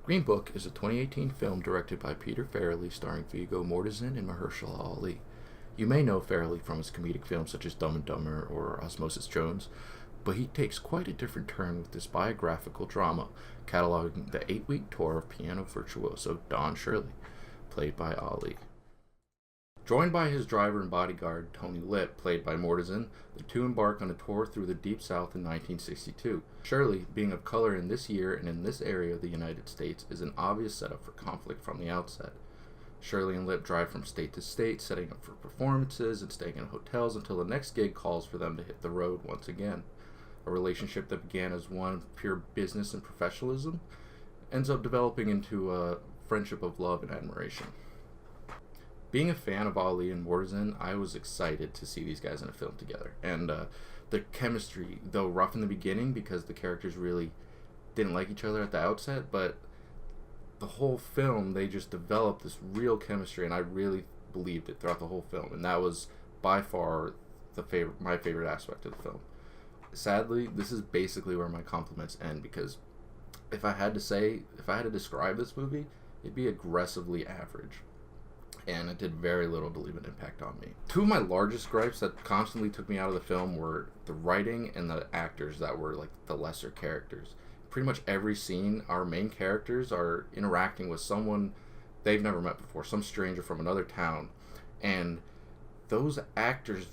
Green Book is a 2018 film directed by Peter Farrelly starring Viggo Mortensen and Mahershala Ali. You may know Farrelly from his comedic films such as Dumb and Dumber or Osmosis Jones, but he takes quite a different turn with this biographical drama, cataloging the 8-week tour of piano virtuoso Don Shirley, played by Ali. Joined by his driver and bodyguard, Tony Lip, played by Mortensen, the two embark on a tour through the Deep South in 1962. Shirley, being of color in this year and in this area of the United States, is an obvious setup for conflict from the outset. Shirley and Lip drive from state to state, setting up for performances and staying in hotels until the next gig calls for them to hit the road once again. A relationship that began as one of pure business and professionalism ends up developing into a friendship of love and admiration. Being a fan of Ali and Mortensen, I was excited to see these guys in a film together. And the chemistry, though rough in the beginning because the characters really didn't like each other at the outset, but the whole film, they just developed this real chemistry, and I really believed it throughout the whole film. And that was by far my favorite aspect of the film. Sadly, this is basically where my compliments end, because if I had to describe this movie, it'd be aggressively average. And it did very little to leave an impact on me. Two of my largest gripes that constantly took me out of the film were the writing and the actors that were like the lesser characters. Pretty much every scene, our main characters are interacting with someone they've never met before, some stranger from another town, and those actors'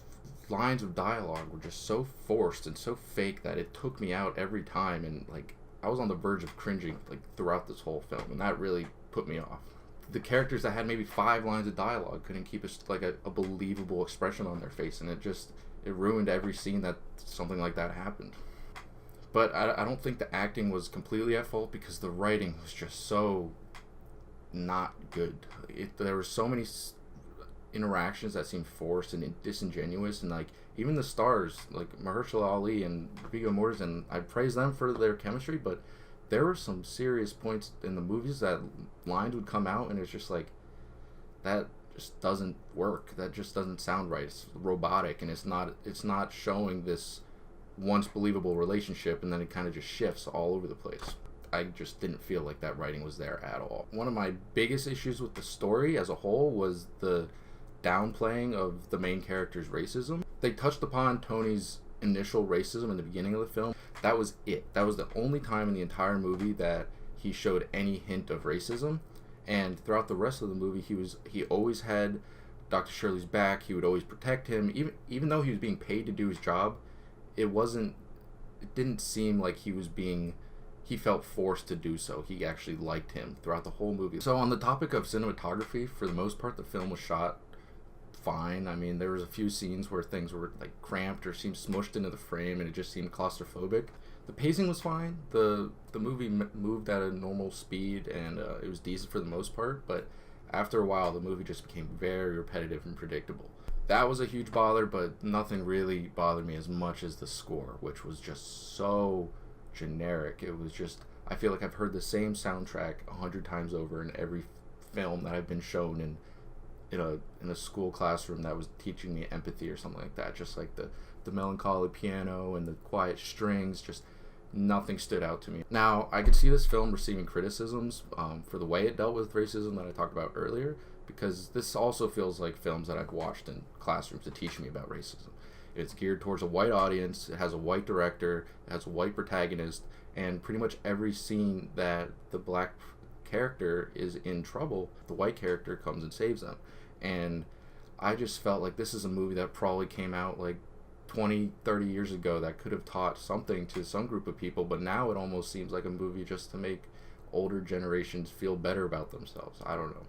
lines of dialogue were just so forced and so fake that it took me out every time, and like I was on the verge of cringing like throughout this whole film, and that really put me off. The characters that had maybe 5 lines of dialogue couldn't keep a believable expression on their face, and it ruined every scene that something like that happened. But I don't think the acting was completely at fault, because the writing was just so not good. There were so many interactions that seemed forced and disingenuous, and like even the stars like Mahershala Ali and Viggo Mortensen, I praise them for their chemistry, but there were some serious points in the movies that lines would come out and it's just like, that just doesn't work. That just doesn't sound right. It's robotic, and it's not showing this once believable relationship, and then it kind of just shifts all over the place. I just didn't feel like that writing was there at all. One of my biggest issues with the story as a whole was the downplaying of the main character's racism. They touched upon Tony's initial racism in the beginning of the film. That was it. That was the only time in the entire movie that he showed any hint of racism, and throughout the rest of the movie he always had Dr. Shirley's back. He would always protect him, even though he was being paid to do his job. It didn't seem like he felt forced to do so. He actually liked him throughout the whole movie. So on the topic of cinematography, for the most part the film was shot fine. I mean, there was a few scenes where things were like cramped or seemed smushed into the frame, and it just seemed claustrophobic. The pacing was fine. The movie moved at a normal speed, and it was decent for the most part, but after a while the movie just became very repetitive and predictable. That was a huge bother, but nothing really bothered me as much as the score, which was just so generic. It was just, I feel like I've heard the same soundtrack 100 times over in every film that I've been shown in a school classroom that was teaching me empathy or something like that. Just like the melancholy piano and the quiet strings, just nothing stood out to me. Now, I could see this film receiving criticisms for the way it dealt with racism that I talked about earlier, because this also feels like films that I've watched in classrooms to teach me about racism. It's geared towards a white audience, it has a white director, it has a white protagonist, and pretty much every scene that the black character is in trouble, the white character comes and saves them. And I just felt like this is a movie that probably came out like 20, 30 years ago that could have taught something to some group of people, but now it almost seems like a movie just to make older generations feel better about themselves. I don't know.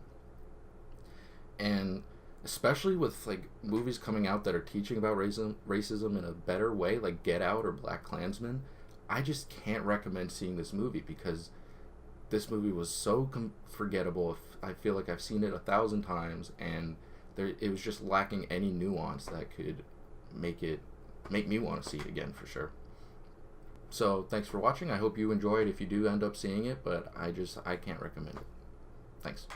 And especially with like movies coming out that are teaching about racism in a better way, like Get Out or Black Klansman, I just can't recommend seeing this movie, because this movie was so forgettable. I feel like I've seen it 1,000 times, and it was just lacking any nuance that could make me want to see it again for sure. So thanks for watching. I hope you enjoyed if you do end up seeing it, but I can't recommend it. Thanks.